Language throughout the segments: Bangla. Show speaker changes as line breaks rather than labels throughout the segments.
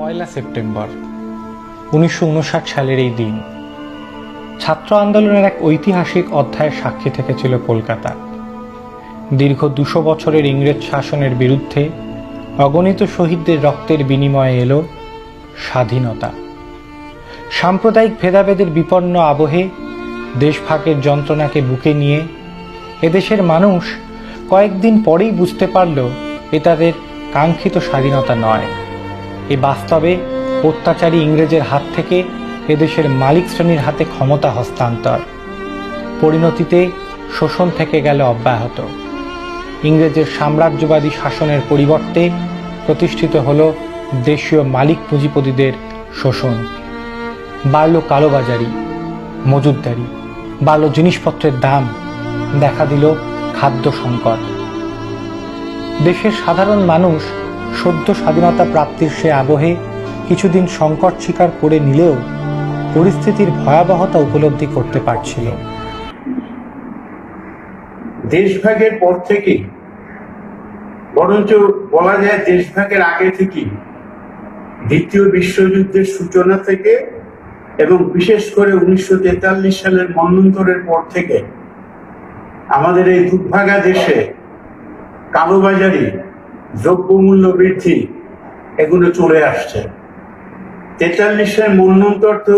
পয়লা সেপ্টেম্বর ১৯৫৯ সালের এই দিন ছাত্র আন্দোলনের এক ঐতিহাসিক অধ্যায়ের সাক্ষী থেকেছিল কলকাতা। দীর্ঘ ২০০ বছরের ইংরেজ শাসনের বিরুদ্ধে অগণিত শহীদদের রক্তের বিনিময়ে এলো স্বাধীনতা। সাম্প্রদায়িক ভেদাভেদের বিপন্ন আবহে দেশভাগের যন্ত্রণাকে বুকে নিয়ে এদেশের মানুষ কয়েকদিন পরেই বুঝতে পারল এ তাদের কাঙ্ক্ষিত স্বাধীনতা নয়। এ বাস্তবে অত্যাচারী ইংরেজের হাত থেকে এদেশের মালিক শ্রেণীর হাতে ক্ষমতা হস্তান্তর। পরিণতিতে শোষণ থেকে গেল অব্যাহত। ইংরেজের সাম্রাজ্যবাদী শাসনের পরিবর্তে প্রতিষ্ঠিত হল দেশীয় মালিক পুঁজিপতিদের শোষণ। বাড়ল কালোবাজারি, মজুতদারি, বাড়ল জিনিসপত্রের দাম, দেখা দিল খাদ্য সংকট। দেশের সাধারণ মানুষ সদ্য স্বাধীনতা প্রাপ্তির সে আবহে কিছুদিন সংকট স্বীকার করে নিলেও পরিস্থিতির ভয়াবহতা উপলব্ধি করতে পারছিল।
দেশভাগের পর থেকে, বরঞ্চ বলা যায় দেশভাগের আগে থেকে, দ্বিতীয় বিশ্বযুদ্ধের সূচনা থেকে এবং বিশেষ করে ১৯৪৩ সালের মন্বন্তরের পর থেকে আমাদের এই দুর্ভাগা দেশে কালোবাজারি, দ্রব্যমূল্য বৃদ্ধি এগুলো চলে আসছে। ৪৩ সালের মন্বন্তর তো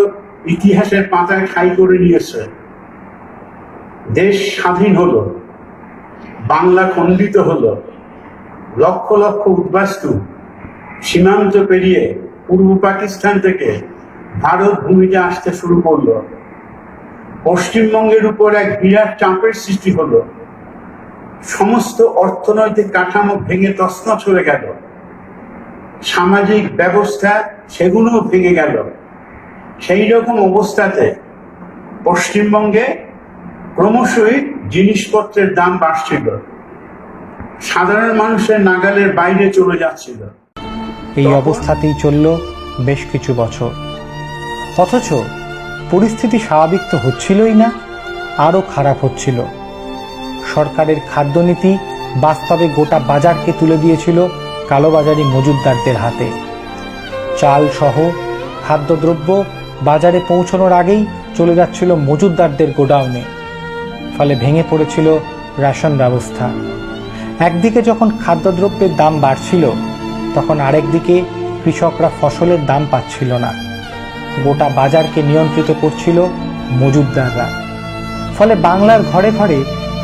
ইতিহাসের পাতায় ঠাঁই করে নিয়েছে। দেশ স্বাধীন হলো, বাংলা খণ্ডিত হলো, লক্ষ লক্ষ উদ্বাস্তু সীমান্ত পেরিয়ে পূর্ব পাকিস্তান থেকে ভারত ভূমিতে আসতে শুরু করলো। পশ্চিমবঙ্গের উপর এক বিরাট চাপের সৃষ্টি হলো। সমস্ত অর্থনৈতিক কাঠামো ভেঙে তছনছ হয়ে গেল। সামাজিক ব্যবস্থা সেগুলোও ভেঙে গেল। সেই রকম অবস্থাতে পশ্চিমবঙ্গে ক্রমশই জিনিসপত্রের দাম বাড়ছিল, সাধারণ মানুষের নাগালের বাইরে চলে যাচ্ছিল।
এই অবস্থাতেই চলল বেশ কিছু বছর। অথচ পরিস্থিতি স্বাভাবিক তো হচ্ছিলই না, আরও খারাপ হচ্ছিল। সরকারের খাদ্যনীতি বাস্তবে গোটা বাজারকে তুলে দিয়েছিল কালোবাজারি মজুতদারদের হাতে। চাল সহ খাদ্যদ্রব্য বাজারে পৌঁছানোর আগেই চলে যাচ্ছিল মজুতদারদের গোডাউনে। ফলে ভেঙে পড়েছিল রেশন ব্যবস্থা। একদিকে যখন খাদ্যদ্রব্যের দাম বাড়ছিল, তখন আরেকদিকে কৃষকরা ফসলের দাম পাচ্ছিল না। গোটা বাজারকে নিয়ন্ত্রিত করছিল মজুতদাররা। ফলে বাংলার ঘরে ঘরে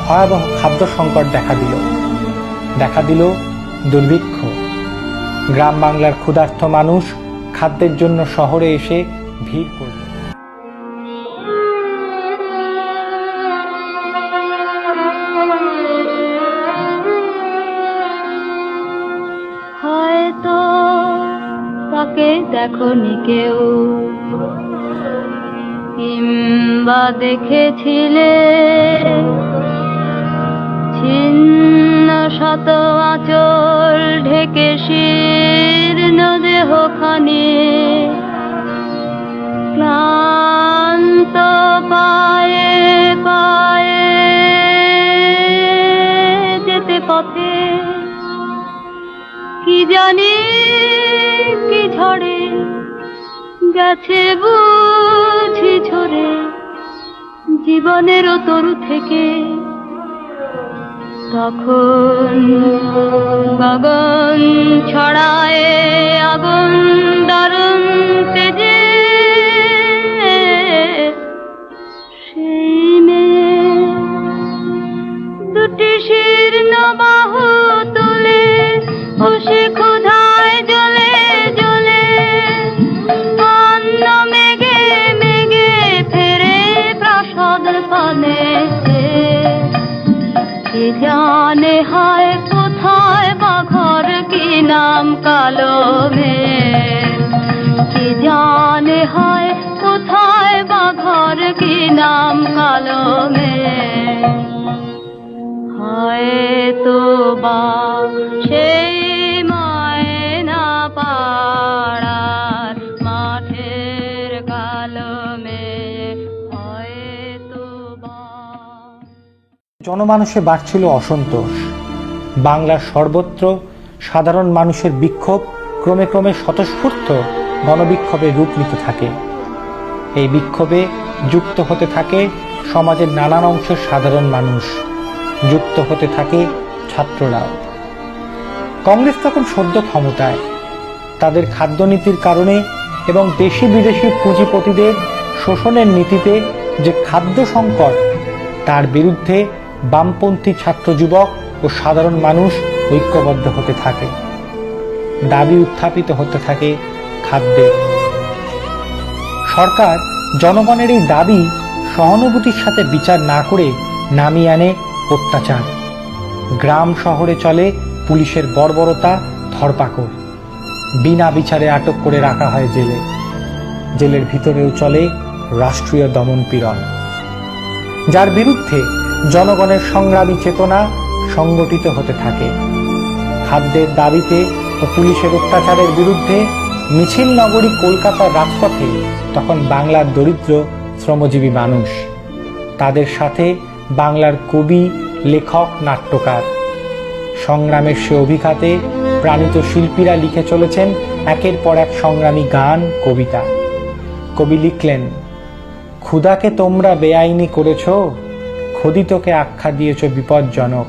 ভয়াবহ খাদ্য সংকট দেখা দিল দুর্ভিক্ষ। গ্রাম বাংলার ক্ষুধার্ত মানুষ খাদ্যের জন্য শহরে এসে ভিড় করল।
হয়তো তাকে দেখনি কেউ, কিংবা দেখেছিলে ছিন্ন শত আঁচল ঢেকে শীর্ণ দেহখানি, ক্লান্ত পায়ে পায়ে যেতে পথে কি জানি কি ঝড়ে গেছে বুঝি ঝরে জীবনেরও তরু থেকে। তখন গগন ছড়ায় আগুন দারুণ তেজে, সেই মেয়ে দুটি শীর্ণ বাহু তুলে বসে ক্ষুধায় জ্বলে জ্বলে অন্ন মেঘে মেঘে ফেরে প্রাসাদ পানে। কে জানে হায় কোথায় বা ঘর, কি নাম কালো মেয়ে। কে জানে হায় কোথায় বা ঘর, কি নাম কালো মেয়ে। হয়তো বা সেই ময়না পাড়ার মাঠের কালো মেয়ে। হয়তো বা
জনমানসে বাড়ছিল অসন্তোষ। বাংলার সর্বত্র সাধারণ মানুষের বিক্ষোভ ক্রমে ক্রমে স্বতঃস্ফূর্ত গণবিক্ষোভে রূপ নিতে থাকে। এই বিক্ষোভে যুক্ত হতে থাকে সমাজের নানান অংশের সাধারণ মানুষ, যুক্ত হতে থাকে ছাত্ররাও। কংগ্রেস তখন সদ্য ক্ষমতায়। তাদের খাদ্যনীতির কারণে এবং দেশি বিদেশি পুঁজিপতিদের শোষণের নীতিতে যে খাদ্য সংকট, তার বিরুদ্ধে বামপন্থী ছাত্র যুবক ও সাধারণ মানুষ ঐক্যবদ্ধ হতে থাকে। দাবি উত্থাপিত হতে থাকে খাদ্যের। সরকার জনগণের এই দাবি সহানুভূতির সাথে বিচার না করে নামিয়ে আনে অত্যাচার। গ্রাম শহরে চলে পুলিশের বর্বরতা, ধরপাকড়। বিনা বিচারে আটক করে রাখা হয় জেলে। জেলের ভিতরেও চলে রাষ্ট্রীয় দমনপীড়ন, যার বিরুদ্ধে জনগণের সংগ্রামী চেতনা সংগঠিত হতে থাকে। খাদ্যের দাবিতে ও পুলিশের অত্যাচারের বিরুদ্ধে মিছিল নগরী কলকাতার রাজপথে তখন বাংলার দরিদ্র শ্রমজীবী মানুষ, তাদের সাথে বাংলার কবি, লেখক, নাট্যকার। সংগ্রামের সে অভিঘাতে প্রাণিত শিল্পীরা লিখে চলেছেন একের পর এক সংগ্রামী গান, কবিতা। কবি লিখলেন, ক্ষুধাকে তোমরা বেআইনি করেছ, খোদিতকে আখ্যা দিয়েছ বিপজ্জনক।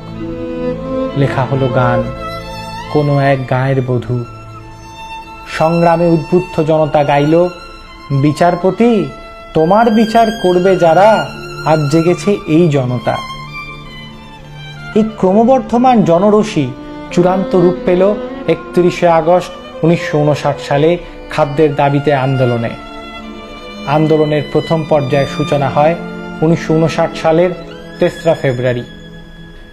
লেখা হলো গান, কোনো এক গায়ের বধূ। সংগ্রামে উদ্বুদ্ধ জনতা গাইল, বিচারপতি তোমার বিচার করবে যারা, আজ জেগেছে এই জনতা। এই ক্রমবর্ধমান জনরোষী চূড়ান্ত রূপ পেল 31শে আগস্ট 1959 সালে খাদ্যের দাবিতে আন্দোলনে। আন্দোলনের প্রথম পর্যায়ের সূচনা হয় 1959 সালের 3রা ফেব্রুয়ারি।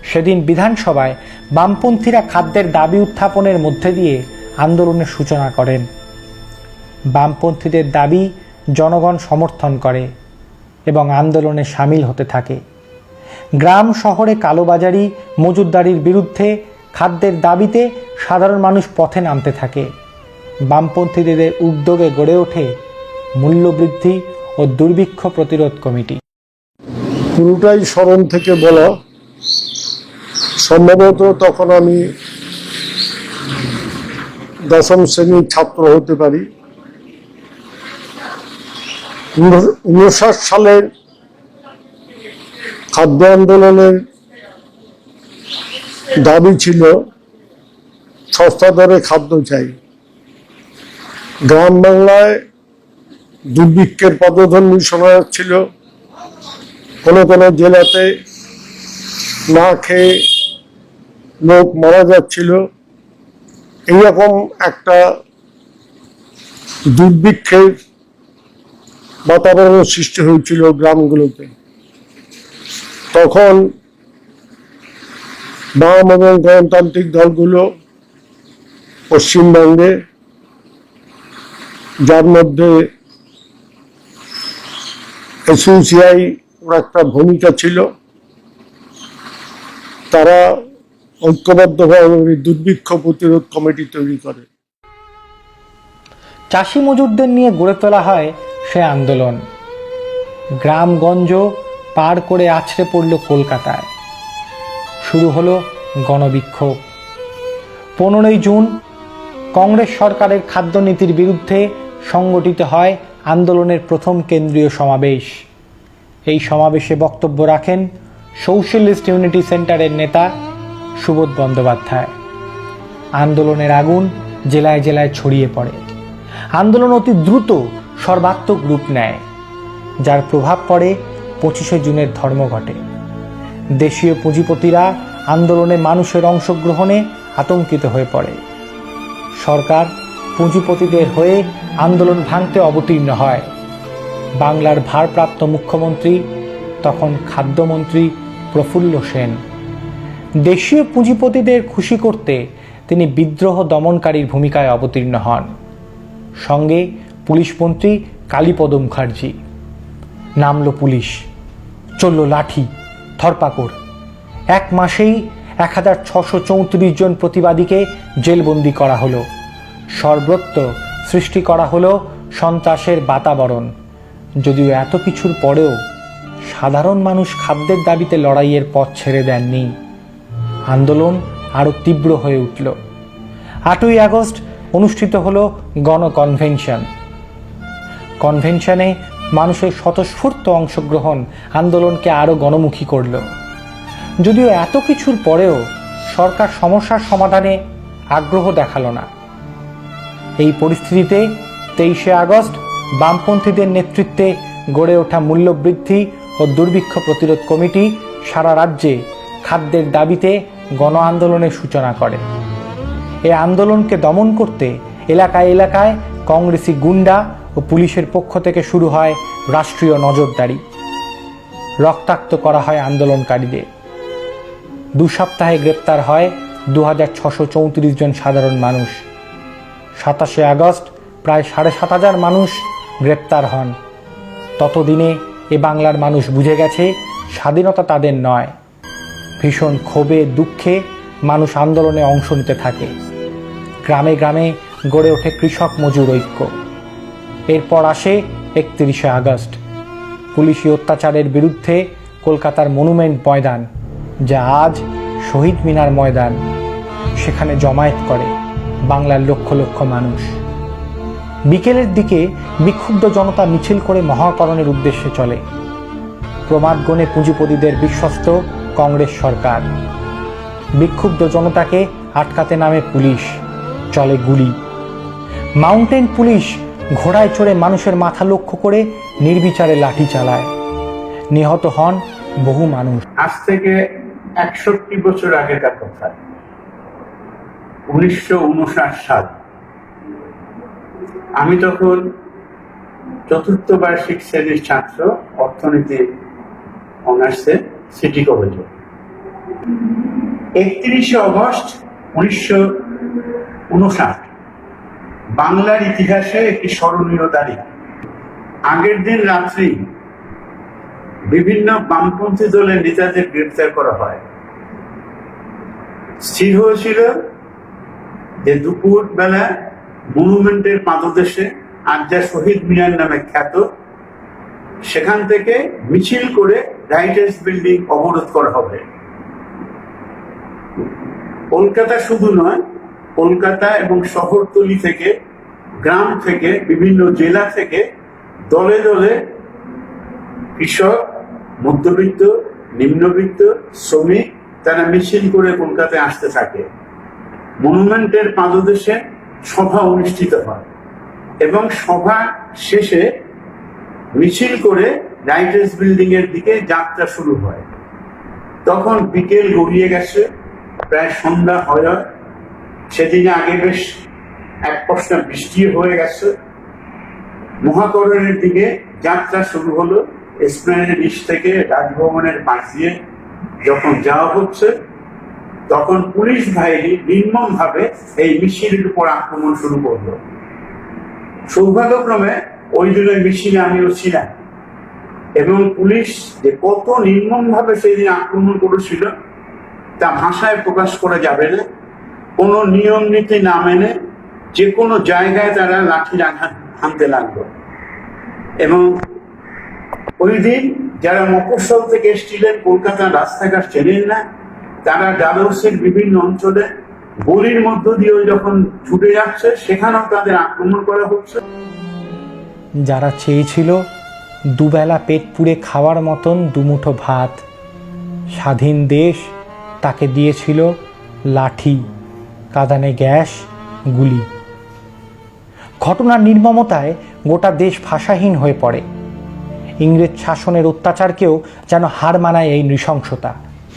সেদিন বিধানসভায় বামপন্থীরা খাদ্যের দাবি উত্থাপনের মধ্যে দিয়ে আন্দোলনের সূচনা করেন। বামপন্থীদের দাবি জনগণ সমর্থন করে এবং আন্দোলনে সামিল হতে থাকে। গ্রাম শহরে কালোবাজারি, মজুতদারির বিরুদ্ধে খাদ্যের দাবিতে সাধারণ মানুষ পথে নামতে থাকে। বামপন্থীদের উদ্যোগে গড়ে ওঠে মূল্যবৃদ্ধি ও দুর্ভিক্ষ প্রতিরোধ কমিটি।
পুরোটাই স্মরণ থেকে বলা। সম্ভবত তখন আমি 10ম শ্রেণীর ছাত্র হতে পারি। 59 সালের খাদ্য আন্দোলনের দাবি ছিল সস্তা দরে খাদ্য চাই। গ্রাম বাংলায় দুর্ভিক্ষের পদধ্বনি শোনা যাচ্ছিল। কোনো কোনো জেলাতে না খেয়ে লোক মারা যাচ্ছিল। এইরকম একটা দুর্ভিক্ষের বাতাবরণ সৃষ্টি হয়েছিল গ্রামগুলোতে। তখন বাম এবং গণতান্ত্রিক দলগুলো পশ্চিমবঙ্গে, যার মধ্যে এসইউসিআই একটা ভূমিকা ছিল, তারা ঐক্যবদ্ধভাবে দুর্ভিক্ষ প্রতিরোধ কমিটি তৈরি করে।
চাষি মজুরদের নিয়ে গড়ে তোলা হয় সে আন্দোলন। গ্রামগঞ্জ পার করে আছড়ে পড়ল কলকাতায়। শুরু হলো গণবিক্ষোভ। 15ই জুন কংগ্রেস সরকারের খাদ্যনীতির বিরুদ্ধে সংগঠিত হয় আন্দোলনের প্রথম কেন্দ্রীয় সমাবেশ। এই সমাবেশে বক্তব্য রাখেন সোশ্যালিস্ট ইউনিটি সেন্টারের নেতা সুবোধ বন্দ্যোপাধ্যায়। আন্দোলনের আগুন জেলায় জেলায় ছড়িয়ে পড়ে। আন্দোলন অতি দ্রুত সর্বাত্মক রূপ নেয়, যার প্রভাব পড়ে 25শে জুনের ধর্মঘটে। দেশীয় পুঁজিপতিরা আন্দোলনে মানুষের অংশগ্রহণে আতঙ্কিত হয়ে পড়ে। সরকার পুঁজিপতিদের হয়ে আন্দোলন ভাঙতে অবতীর্ণ হয়। বাংলার ভারপ্রাপ্ত মুখ্যমন্ত্রী তখন খাদ্যমন্ত্রী প্রফুল্ল সেন। দেশীয় পুঁজিপতিদের খুশি করতে তিনি বিদ্রোহ দমনকারীর ভূমিকায় অবতীর্ণ হন। সঙ্গে পুলিশমন্ত্রী কালীপদ মুখার্জি। নামল পুলিশ, চলল লাঠি, ধরপাকড়। 1 মাসেই 1634 জন প্রতিবাদীকে জেলবন্দি করা হলো। সর্বত্র সৃষ্টি করা হলো সন্ত্রাসের বাতাবরণ। যদিও এত কিছুর পরেও সাধারণ মানুষ খাদ্যের দাবিতে লড়াইয়ের পথ ছেড়ে দেননি। আন্দোলন আরও তীব্র হয়ে উঠল। 8ই আগস্ট অনুষ্ঠিত হলো গণকনভেনশন। কনভেনশনে মানুষের স্বতঃস্ফূর্ত অংশগ্রহণ আন্দোলনকে আরও গণমুখী করল। যদিও এত কিছুর পরেও সরকার সমস্যার সমাধানে আগ্রহ দেখালো না। এই পরিস্থিতিতে 23শে আগস্ট বামপন্থীদের নেতৃত্বে গড়ে ওঠা মূল্যবৃদ্ধি ও দুর্ভিক্ষ প্রতিরোধ কমিটি সারা রাজ্যে খাদ্যের দাবিতে গণ আন্দোলনের সূচনা করে। এই আন্দোলনকে দমন করতে এলাকায় এলাকায় কংগ্রেসি গুন্ডা ও পুলিশের পক্ষ থেকে শুরু হয় রাষ্ট্রীয় নজরদারি। রক্তাক্ত করা হয় আন্দোলনকারীদের। 2 সপ্তাহে গ্রেপ্তার হয় 2634 জন সাধারণ মানুষ। 27শে আগস্ট প্রায় 7500 মানুষ গ্রেপ্তার হন। ততদিনে এ বাংলার মানুষ বুঝে গেছে স্বাধীনতা তাদের নয়। ভীষণ ক্ষোভে দুঃখে মানুষ আন্দোলনে অংশ নিতে থাকে। গ্রামে গ্রামে গড়ে ওঠে কৃষক মজুর ঐক্য। এরপর আসে 31শে আগস্ট, পুলিশি অত্যাচারের বিরুদ্ধে কলকাতার মনুমেন্ট ময়দান, যা আজ শহীদ মিনার ময়দান। সেখানে জমায়েত করে বাংলার লক্ষ লক্ষ মানুষ। বিকেলের দিকে বিক্ষুব্ধ জনতা মিছিল করে মহাকরণের উদ্দেশ্যে চলে। প্রমাদগণে পুঁজিপতিদের বিশ্বস্ত কংগ্রেস সরকার। বিক্ষুব্ধ জনতাকে আটকাতে নামে পুলিশ, চলে গুলি। মাউন্টেন পুলিশ ঘোড়ায় চড়ে মানুষের মাথা লক্ষ্য করে নির্বিচারে লাঠি চালায়। নিহত হন বহু মানুষ।
আজ থেকে 61 বছর আগেকার কথা, 1959 সাল। আমি তখন 4th বার্ষিক শ্রেণীর ছাত্র, অর্থনীতি অনার্সে, সিটি কলেজে। 31শে অগস্ট 1959 বাংলার ইতিহাসে একটি স্মরণীয় তারিখ। আগের দিন রাত্রি বিভিন্ন বামপন্থী দলের নেতাদের গ্রেপ্তার করা হয়। স্থির হয়েছিল যে দুপুর বেলা মনুমেন্টের পাদদেশে, আজ যা শহীদ মিনার নামে খ্যাত, সেখান থেকে মিছিল করে রাইটার্স বিল্ডিং অবরোধ করা হবে। কলকাতা শুধু নয়, কলকাতা এবং শহরতলি থেকে, গ্রাম থেকে, বিভিন্ন জেলা থেকে দলে দলে কৃষক, মধ্যবিত্ত, নিম্নবিত্ত, শ্রমিক তারা মিছিল করে কলকাতায় আসতে থাকে। মনুমেন্টের পাদদেশে সভা অনুষ্ঠিত হয় এবং সভা শেষে মিছিল করে রাইটার্স বিল্ডিং এর দিকে যাত্রা শুরু হয়। তখন বিকেল গড়িয়ে গেছে, প্রায় সন্ধ্যা হয়। সেদিনে আগে বেশ এক পশলা বৃষ্টি হয়ে গেছে। মহাকরণের দিকে যাত্রা শুরু হলো। এসপ্ল্যানেড ইস্ট থেকে রাজভবনের পাশ দিয়ে যখন যাওয়া হচ্ছে, তখন পুলিশ বাহিনী নির্মমভাবে এই মিছিলের উপর আক্রমণ শুরু করলো। সৌভাগ্যক্রমে ওই দিন ওই মিছিলে আমিও ছিলাম, এবং পুলিশ যে কত নির্মমভাবে সেই দিন আক্রমণ করেছিল তা ভাষায় প্রকাশ করা যাবে না। কোনো নিয়ম নীতি না মেনে যে কোনো জায়গায় তারা লাঠির আঘাত হানতে লাগলো। এবং ওই দিন যারা মফস্বল থেকে এসেছিলেন, কলকাতার রাস্তাঘাট চেনেন না, তারা ডালহৌসির বিভিন্ন অঞ্চলে গলির মধ্য দিয়ে যখন ছুটে যাচ্ছে, সেখানেও তাদের আক্রমণ করা হচ্ছে।
যারা চেয়েছিল দুবেলা পেট পুড়ে খাওয়ার মতন দুমুঠো ভাত, স্বাধীন দেশ তাকে দিয়েছিল লাঠি, কাঁদানে গ্যাস, গুলি। ঘটনার নির্মমতায় গোটা দেশ ভাষাহীন হয়ে পড়ে। ইংরেজ শাসনের অত্যাচারকেও যেন হার মানায় এই নৃশংসতা।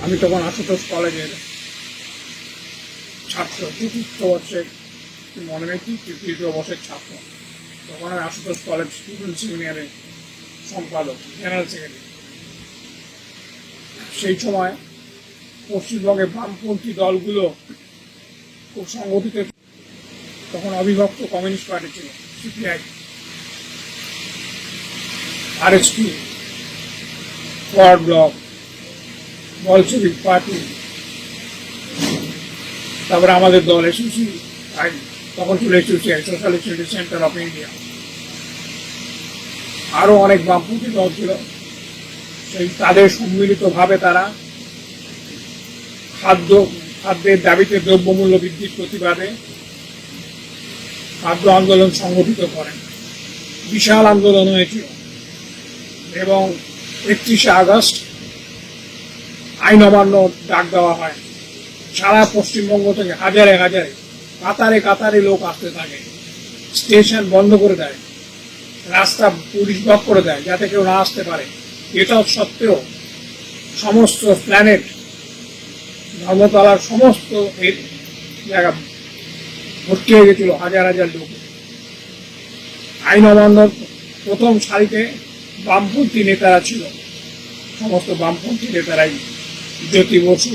আমি তখন আশুতোষ কলেজের ছাত্র, 4th বর্ষের, মনে নেই কি 3য় বর্ষের ছাত্র। তখন আমি আশুতোষ কলেজ স্টুডেন্টস ইউনিয়নের সম্পাদক, জেনারেল সেক্রেটারি। সেই সময় পশ্চিমবঙ্গে বামপন্থী দলগুলো খুব সংগঠিত। তখন অবিভক্ত কমিউনিস্ট পার্টি ছিল, CPI, RSP, forward block, Bolshevik party, তারপরে আমাদের দল এসএসসি, তখন ছিল SSC, socialist centre of India, আরো অনেক বামপন্থী দল ছিল। সেই তাদের সম্মিলিতভাবে তারা খাদ্যের দাবিতে দ্রব্যমূল্য বৃদ্ধির প্রতিবাদে খাদ্য আন্দোলন সংগঠিত করেন। বিশাল আন্দোলন হয়েছিল এবং 31শে আগস্ট আইন অমান্য ডাক দেওয়া হয়। সারা পশ্চিমবঙ্গ থেকে হাজারে হাজারে কাতারে কাতারে লোক আসতে থাকে। স্টেশন বন্ধ করে দেয়, রাস্তা পুলিশ ব্লক করে দেয় যাতে কেউ না আসতে পারে। এটাও সত্ত্বেও সমস্ত প্ল্যানেট, ধর্মতলার সমস্ত জায়গা ভর্তি হয়ে গেছিল হাজার হাজার লোক। আইন অমান্যর প্রথম সারিতে বামপন্থী নেতারা ছিল, সমস্ত বামপন্থী নেতারাই, জ্যোতি বসু,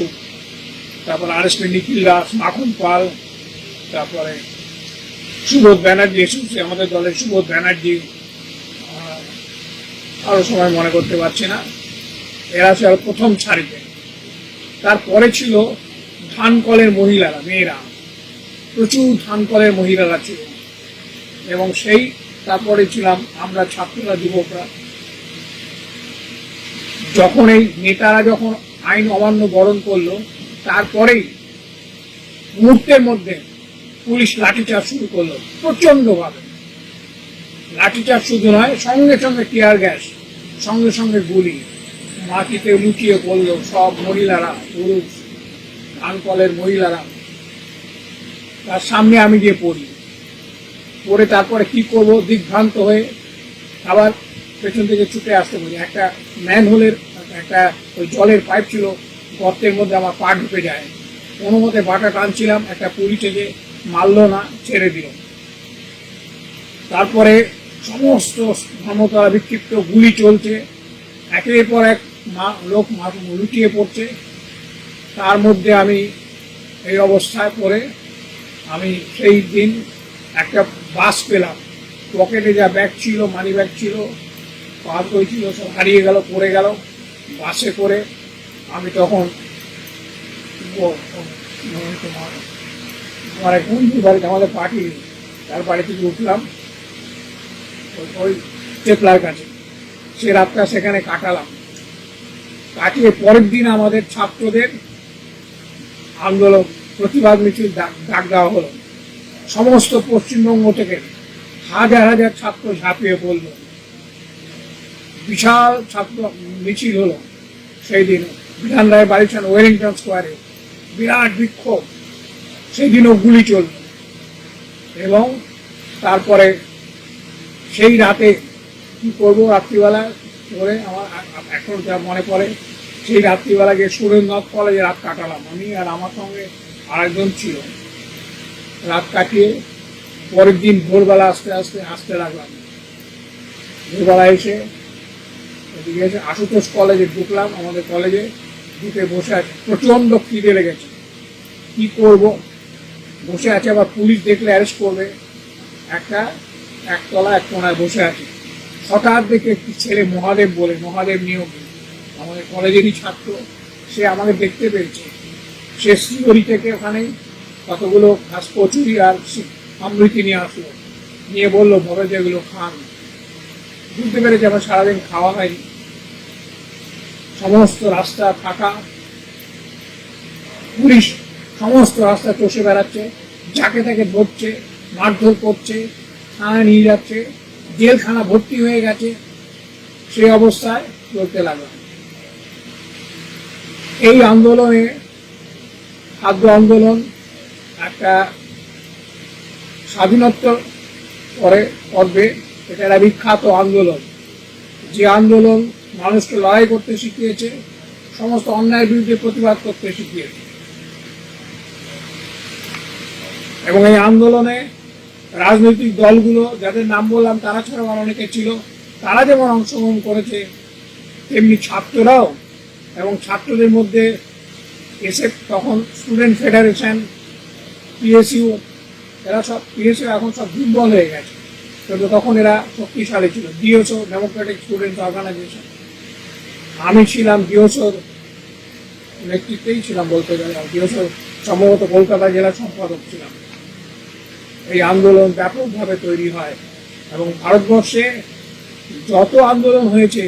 তারপর আরএসপি নিখিল দাস, মাখন পাল, তারপরে সুবোধ ব্যানার্জি এসেছে আমাদের দলের, সুবোধ ব্যানার্জি, আরো সময় মনে করতে পারছি না। এরা ছিল প্রথম সারিতে। তারপরে ছিল ধান কলের মহিলারা, মেয়েরা, প্রচুর ধান কলের মহিলারা ছিল। এবং সেই তারপরে ছিলাম আমরা ছাত্ররা, যুবকরা। যখন এই নেতারা যখন আইন অমান্য বরণ করলো, তারপরেই মুহূর্তের মধ্যে পুলিশ লাঠিচার্জ শুরু করলো প্রচন্ডভাবে। লাঠিচার্জ শুধু নয়, সঙ্গে সঙ্গে টিয়ার গ্যাস, সঙ্গে সঙ্গে গুলি, মাটিতে লুটিয়ে পড়লো সব মহিলারা, পুরুষ, ধান কলের মহিলারা। তার সামনে আমি গিয়ে পড়ি, পড়ে তারপরে কি করব দিগ্ভ্রান্ত হয়ে আবার পেছন থেকে ছুটে আসতে পারি। একটা ম্যানহোলের একটা ওই জলের পাইপ ছিল, গর্তের মধ্যে আমার পা ঢুকে যায়। কোনো মতে বাটা টানছিলাম, একটা পুলিশ থেকে মারলো না, ছেড়ে দিল। তারপরে সমস্ত ধর্মতলা বিক্ষিপ্ত, গুলি চলছে, একের পর এক লোক লুটিয়ে পড়ছে। তার মধ্যে আমি এই অবস্থায় পড়ে আমি সেই দিন একটা বাস পেলাম। পকেটে যা ব্যাগ ছিল, মানি ব্যাগ ছিল, পাস বই ছিল, সব হারিয়ে গেল, পড়ে গেল। বাসে করে আমি তখন তোমার এক বন্ধুর বাড়িতে, আমাদের পার্টি, তার বাড়ি থেকে উঠলাম ওই চেপলার কাছে। সে রাতটা সেখানে কাটালাম। কাটিয়ে পরের দিন আমাদের ছাত্রদের আন্দোলন, প্রতিবাদ মিছিল ডাক দেওয়া হলো। সমস্ত পশ্চিমবঙ্গ থেকে হাজার হাজার ছাত্র ঝাঁপিয়ে পড়ল। বিশাল ছাত্র মিছিল হলো সেই দিন বিধান রায় বাড়ির ওয়েলিংটন স্কোয়ারে, বিরাট বিক্ষোভ। সেই দিনও গুলি চলল। এবং তারপরে সেই রাতে কি করবো, রাত্রিবেলা করে আমার এখন যা মনে পড়ে, সেই রাত্রিবেলা গিয়ে সুরেন্দ্রনাথ কলেজে রাত কাটালাম। আমি আর আমার সঙ্গে আরেকজন ছিল। রাত কাটিয়ে পরের দিন ভোরবেলা আসতে লাগলাম। ভোরবেলা এসে এদিকে এসে আশুতোষ কলেজে ঢুকলাম। আমাদের কলেজে ঢুকে বসে আছে, প্রচন্ড খিদে লেগেছে, কি করব, বসে আছে। আবার পুলিশ দেখলে অ্যারেস্ট করবে। একতলা এক কোনায় বসে আছে। হঠাৎ দেখে একটি ছেলে, মহাদেব বলে, মহাদেব নিয়োগ, আমাদের কলেজেরই ছাত্র, সে আমাকে দেখতে পেয়েছে। সে শিলিগুড়ি থেকে ওখানে কতগুলো ঘাস কচুরি আর আমৃতি নিয়ে আসলো, নিয়ে বললো ভবে যেগুলো খান। বুঝতে পেরেছে আমার সারাদিন খাওয়া হয়নি। সমস্ত রাস্তা ফাঁকা, পুলিশ সমস্ত রাস্তা চষে বেড়াচ্ছে, যাকে তাকে ধরছে, মারধর করছে, থানায় নিয়ে যাচ্ছে, জেলখানা ভর্তি হয়ে গেছে। সেই অবস্থায় চলতে লাগলো। এই আন্দোলনে, খাদ্য আন্দোলন একটা স্বাধীনোত্তর পর্বে এটা একটা বিখ্যাত আন্দোলন, যে আন্দোলন মানুষকে লড়াই করতে শিখিয়েছে, সমস্ত অন্যায়ের বিরুদ্ধে প্রতিবাদ করতে শিখিয়েছে। এবং এই আন্দোলনে রাজনৈতিক দলগুলো, যাদের নাম বললাম তারা ছাড়াও আর অনেকে ছিল, তারা যেমন অংশগ্রহণ করেছে, তেমনি ছাত্ররাও। এবং ছাত্রদের মধ্যে এসে তখন স্টুডেন্ট ফেডারেশন, পিএসইউ, এরা সব, পিএসইউ এখন সব দুর্বল হয়ে গেছে, কিন্তু তখন এরা শক্তিশালী ছিল। ডিওসো, ডেমোক্রেটিক স্টুডেন্ট অর্গানাইজেশন, আমি ছিলাম ডিওসোর নেতৃত্বেই ছিলাম বলতে গেলে। ডিওসোর সম্ভবত কলকাতা জেলা সম্পাদক ছিলাম। এই আন্দোলন ব্যাপকভাবে তৈরি হয় এবং ভারতবর্ষে যত আন্দোলন হয়েছে,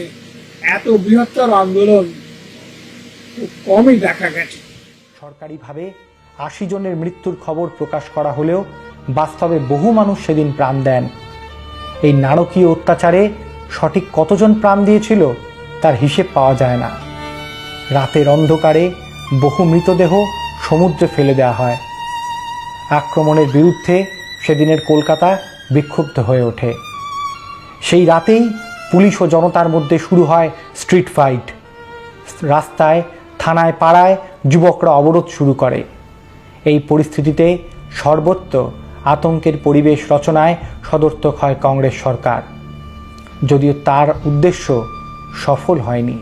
এত বৃহত্তর আন্দোলন খুব কমই দেখা গেছে।
সরকারিভাবে 80 জনের মৃত্যুর খবর প্রকাশ করা হলেও বাস্তবে বহু মানুষ সেদিন প্রাণ দেন। এই নারকীয় অত্যাচারে সঠিক কতজন প্রাণ দিয়েছিল তার হিসেব পাওয়া যায় না। রাতের অন্ধকারে বহু মৃতদেহ সমুদ্রে ফেলে দেওয়া হয়। আক্রমণের বিরুদ্ধে সেদিনের কলকাতা বিক্ষুব্ধ হয়ে ওঠে। সেই রাতেই পুলিশ ও জনতার মধ্যে শুরু হয় স্ট্রিট ফাইট। রাস্তায়, থানায়, পাড়ায় যুবকরা অবরোধ শুরু করে। এই পরিস্থিতিতে সর্বত্র আতঙ্কের পরিবেশ রচনায় সদর্থক হয় কংগ্রেস সরকার, যদিও তার উদ্দেশ্য সফল হয়নি।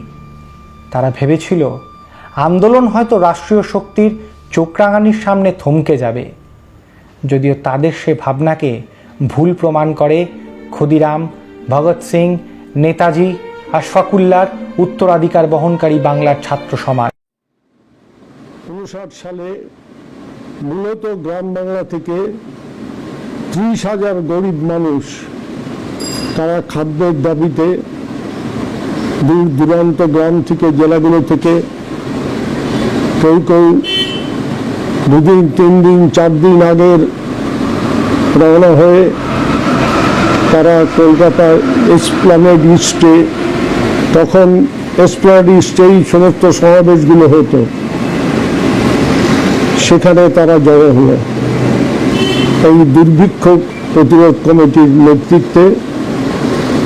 তারা ভেবেছিল আন্দোলন হয়তো রাষ্ট্রীয় শক্তির চোখ রাঙানির সামনে থমকে যাবে, যদিও তাদের সে ভাবনাকে ভুল প্রমাণ করে ক্ষুদিরাম, ভগৎ সিং, নেতাজি, আশফাকুল্লার উত্তরাধিকার বহনকারী বাংলার ছাত্র সমাজ।
59 সালে মূলত গ্রাম বাংলা থেকে 30,000 গরিব মানুষ তারা খাদ্যের দাবিতে দূর দূরান্ত গ্রাম থেকে, জেলাগুলো থেকে কেউ কেউ 2 দিন, 3 দিন, 4 দিন আগের রওনা হয়ে তারা কলকাতার এসপ্ল্যানেড ইস্টে, তখন এসপ্ল্যানেড ইস্টেই সমস্ত সমাবেশগুলো হতো, সেখানে তারা জড়ো হলো এই দুর্ভিক্ষ প্রতিরোধ কমিটির নেতৃত্বে,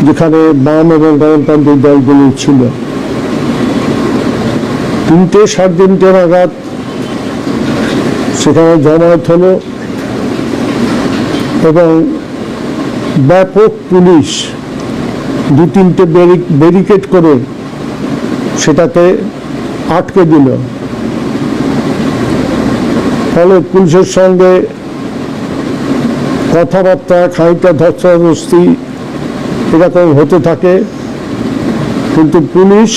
যেখানে বাম এবং গণতান্ত্রিক দলগুলো ছিল। 3টে, 3:30 নাগাদ সেখানে জমায়েত হলো এবং ব্যাপক পুলিশ 2-3টে ব্যারিকেড করে সেটাকে আটকে দিল। ফলে পুলিশের সঙ্গে কথাবার্তা, খানিকটা ধস্তাধস্তি এরকম হতে থাকে, কিন্তু পুলিশ,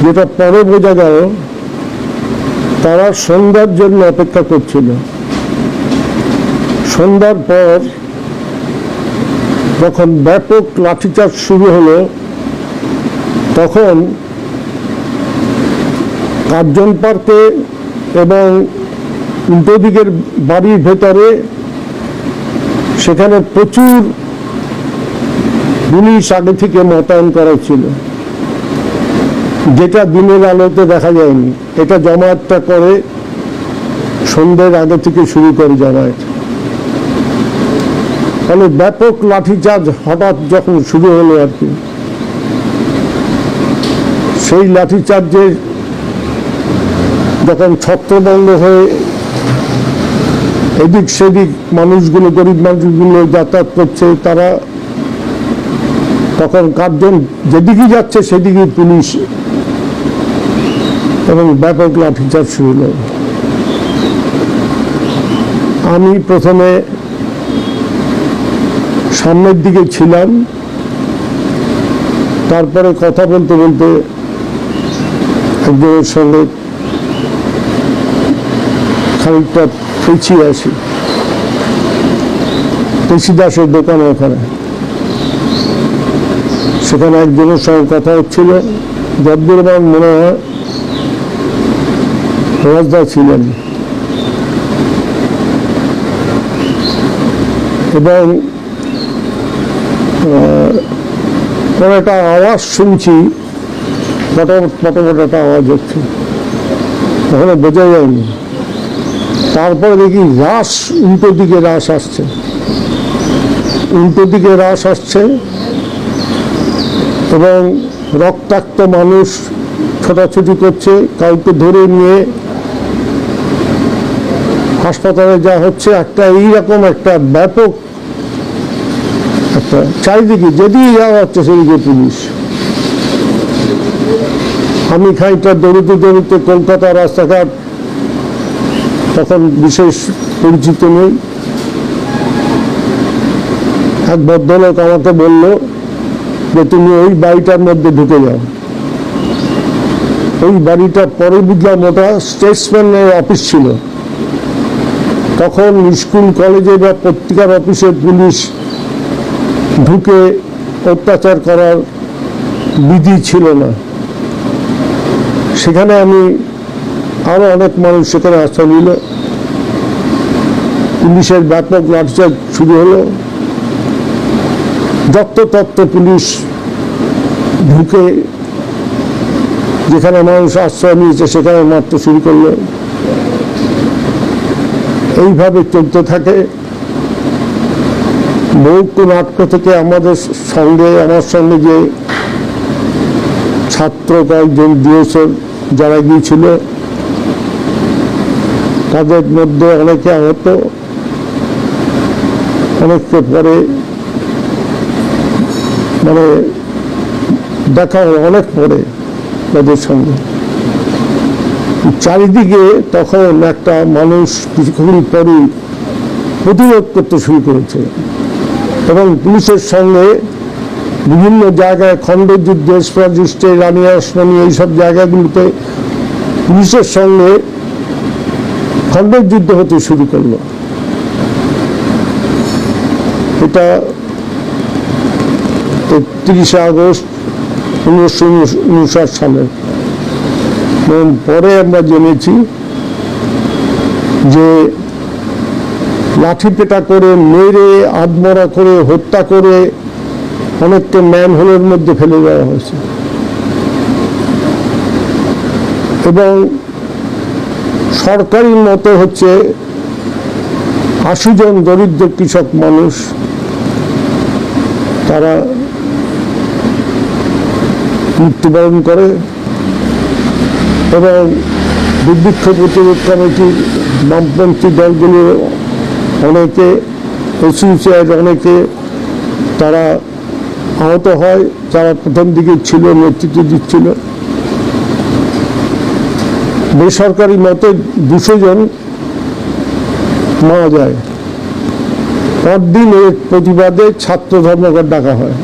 যেটা পরে বোঝা গেল, তারা সন্ধ্যার জন্য অপেক্ষা করছিল। সন্ধ্যার পর যখন ব্যাপক লাঠিচার্জ শুরু হলো, তখন কার্জন পার্কে এবং উল্টো দিকের বাড়ির ভেতরে সেখানে প্রচুর পুলিশ আগে থেকে মোতায়েন করা ছিল, যেটা দিনের আলোতে দেখা যায়নি। এটা জমায়েতটা করে সন্ধ্যের আগে থেকে শুরু করে জমায়েত। ফলে ব্যাপক লাঠিচার্জ হঠাৎ যখন শুরু হলো আর কি, সেই লাঠিচার্জে যখন ছত্রভঙ্গ হয়ে এদিক সেদিক মানুষগুলো, গরিব মানুষগুলো যাতায়াত করছে, তারা তখন কার্জন যেদিকে যাচ্ছে সেদিকে পুলিশ এবং ব্যাপক লাঠিচার্জ শুরু হলো। আমি প্রথমে সামনের দিকে ছিলাম, তারপরে কথা বলতে বলতে একজনের সঙ্গে খানিকটা পিছিয়ে আসি, পেশিদাসের দোকানে ওখানে। সেখানে একজনের সঙ্গে কথা হচ্ছিল, যদ্দূর আমার মনে হয় রাজদা ছিলেন, এবং একটা আওয়াজ শুনছি, পটাপট পটাপট একটা আওয়াজ হচ্ছে, ওখানে বোঝা যায়নি। তারপরে দেখি রাশ, উল্টো দিকে রাশ আসছে, উল্টো দিকে রাশ আসছে এবং রক্তাক্ত মানুষ ছোটাছুটি করছে, কাউকে ধরে নিয়ে হাসপাতালে যা হচ্ছে। একটা এইরকম একটা ব্যাপক একটা চারিদিকে যেদিকে যাওয়া হচ্ছে সেদিকে পুলিশ। আমি খানিকটা দৌড়তে দৌড়তে, কলকাতার রাস্তাঘাট তখন বিশেষ পরিচিত নেই, এক ভদ্রলোক আমাকে বলল যে তুমি ওই বাড়িটার মধ্যে ঢুকে যাও। ওই বাড়িটা পরে বুঝলাম ওটা স্টেটসম্যানের অফিস ছিল। তখন স্কুল, কলেজে বা পত্রিকার অফিসে পুলিশ ঢুকে অত্যাচার করার বিধি ছিল না। সেখানে আমি, আরো অনেক মানুষ সেখানে আশ্রয় নিল। পুলিশের ব্যাপক লাঠিচার্জ শুরু হলো। যত্রতত্র পুলিশ ঢুকে যেখানে মানুষ আশ্রয় নিয়েছে সেখানে মারতে শুরু করলো। এইভাবে চলতে থাকে। মহকুমা নাট্য থেকে আমার সঙ্গে যে ছাত্র কয়েকজন ডিএসও যারা গিয়েছিল তাদের মধ্যে অনেকে আহত, অনেককে পরে মানে দেখা অনেক পরে তাদের সঙ্গে। চারিদিকে তখন একটা মানুষ কিছুক্ষণ পরই প্রতিরোধ করতে শুরু করেছে এবং পুলিশের সঙ্গে বিভিন্ন জায়গায় খণ্ডযুদ্ধ, স্পরাজিস্টে, রানিয়া ওসমানী এইসব জায়গাগুলোতে পুলিশের সঙ্গে খণ্ডযুদ্ধ হতে শুরু করলো। এটা ৩০ আগস্ট 1959 সালের। এবং পরে আমরা জেনেছি যে লাঠিপেটা করে, মেরে, আধমরা করে, হত্যা করে অনেককে ম্যানহোলের মধ্যে ফেলে দেওয়া হয়েছে। এবং সরকারি মতে হচ্ছে ৮০ জন দরিদ্র কৃষক মানুষ তারা মৃত্যুবরণ করে এবং দুর্ভিক্ষ প্রতিরোধ কমিটির বামপন্থী দলগুলোর অনেকে, এসোসিয়েট অনেকে তারা আহত হয়, যারা প্রথম দিকে ছিল, নেতৃত্ব দিচ্ছিল। বেসরকারি মতে ২০০ জন মারা যায়। পরদিন এর প্রতিবাদে ছাত্র ধর্মঘট ডাকা হয়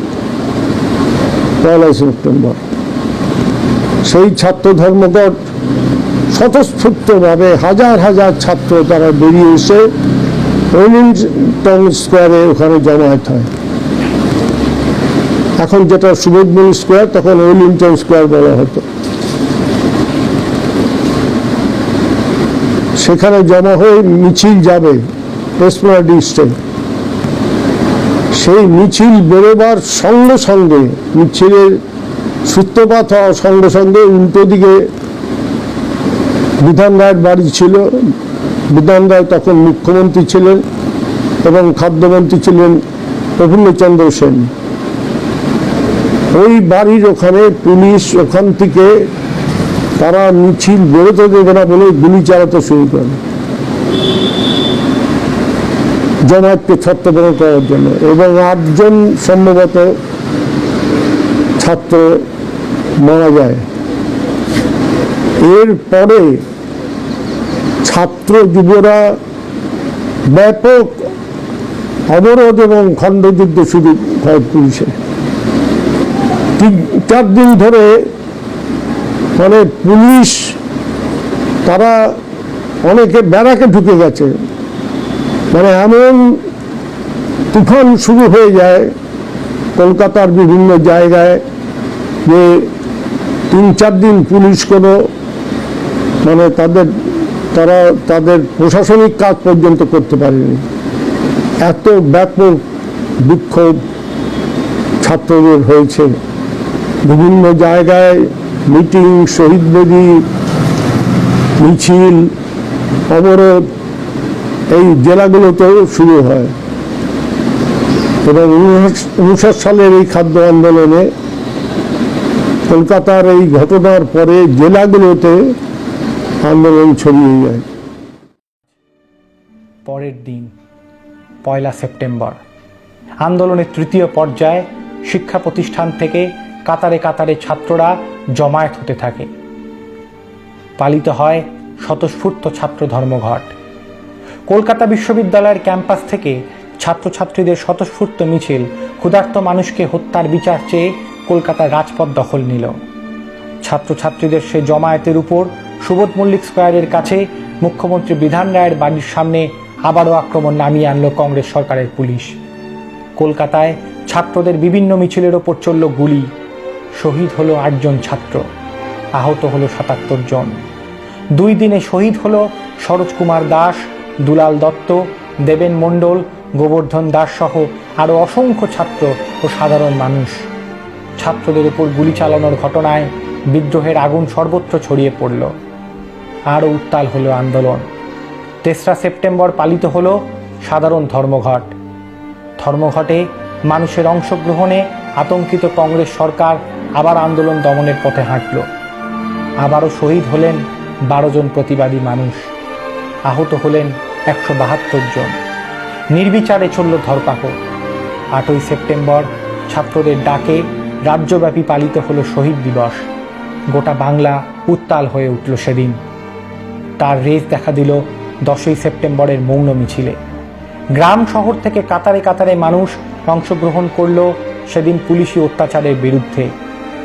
১ সেপ্টেম্বর। সেই ছাত্র ধর্মঘট স্বতঃস্ফূর্তভাবে হাজার হাজার ছাত্র তারা বেরিয়ে এসে ওয়েলিংটন স্কোয়ারে ওখানে জমায়েত হয়। এখন যেটা সুবোধমণি স্কোয়ার, তখন ওয়েলিংটন স্কোয়ার বলা হতো। সেখানে জমা হয়ে মিছিল যাবে এসপ্লানেড ইস্টে। সেই মিছিল বেরোবার সঙ্গে সঙ্গে, মিছিলের সূত্রপাত হওয়ার সঙ্গে সঙ্গে উল্টো দিকে বিধান রায়ের বাড়ি ছিল। বিধান রায় তখন মুখ্যমন্ত্রী ছিলেন এবং খাদ্যমন্ত্রী ছিলেন প্রফুল্লচন্দ্র সেন। ওই বাড়ির ওখানে পুলিশ ওখান থেকে তারা মিছিল বেরোতে দেবে না বলে গুলি চালাতে শুরু করে জমায়েতকে ছত্রভঙ্গ করার জন্য, এবং ৮ জন সম্ভবত ছাত্র মারা যায়। এরপরে ছাত্র যুবরা ব্যাপক অবরোধ এবং খণ্ডযুদ্ধ শুরু হয় পুলিশের। ৩-৪ দিন ধরে মানে পুলিশ তারা অনেকে ব্যারাকে ঢুকে গেছে। মানে এমন তুফান শুরু হয়ে যায় কলকাতার বিভিন্ন জায়গায় যে ৩-৪ দিন পুলিশ কোনো মানে তাদের প্রশাসনিক কাজ পর্যন্ত করতে পারেনি। এত ব্যাপক বিক্ষোভ ছাত্রদের হয়েছে। বিভিন্ন জায়গায় মিটিং, শহীদ বেদি, মিছিল, অবরোধ এই জেলাগুলোতেও শুরু হয়। এবং 1959 সালের এই খাদ্য আন্দোলনে কলকাতার এই ঘটনার পরে জেলাগুলোতে আন্দোলন ছড়িয়ে যায়।
পরের দিন 1 সেপ্টেম্বর আন্দোলনের তৃতীয় পর্যায়ে শিক্ষা প্রতিষ্ঠান থেকে কাতারে কাতারে ছাত্ররা জমায়েত হতে থাকে। পালিত হয় স্বতঃস্ফূর্ত ছাত্র ধর্মঘট। কলকাতা বিশ্ববিদ্যালয়ের ক্যাম্পাস থেকে ছাত্রছাত্রীদের স্বতঃস্ফূর্ত মিছিল ক্ষুধার্ত মানুষকে হত্যার বিচার চেয়ে কলকাতার রাজপথ দখল নিল। ছাত্রছাত্রীদের সে জমায়েতের উপর সুবোধ মল্লিক স্কোয়ারের কাছে মুখ্যমন্ত্রী বিধান রায়ের বাড়ির সামনে আবারও আক্রমণ নামিয়ে আনল কংগ্রেস সরকারের পুলিশ। কলকাতায় ছাত্রদের বিভিন্ন মিছিলের ওপর চলল গুলি। শহীদ হলো 8 জন ছাত্র, আহত হলো 77 জন। 2 দিনে শহীদ হলো সরোজ কুমার দাস, দুলাল দত্ত, দেবেন মণ্ডল, গোবর্ধন দাস সহ আরও অসংখ্য ছাত্র ও সাধারণ মানুষ। ছাত্রদের উপর গুলি চালানোর ঘটনায় বিদ্রোহের আগুন সর্বত্র ছড়িয়ে পড়ল। আরও উত্তাল হলো আন্দোলন। 3রা সেপ্টেম্বর পালিত হলো সাধারণ ধর্মঘট। ধর্মঘটে মানুষের অংশগ্রহণে আতঙ্কিত কংগ্রেস সরকার আবার আন্দোলন দমনের পথে হাঁটল। আবারও শহীদ হলেন 12 জন প্রতিবাদী মানুষ, আহত হলেন 172 জন। নির্বিচারে চলল ধরপাকড়। 8ই সেপ্টেম্বর ছাত্রদের ডাকে রাজ্যব্যাপী পালিত হলো শহীদ দিবস। গোটা বাংলা উত্তাল হয়ে উঠল সেদিন। তার রেশ দেখা দিল 10ই সেপ্টেম্বরের মৌন মিছিলে। গ্রাম শহর থেকে কাতারে কাতারে মানুষ অংশগ্রহণ করল সেদিন পুলিশি অত্যাচারের বিরুদ্ধে,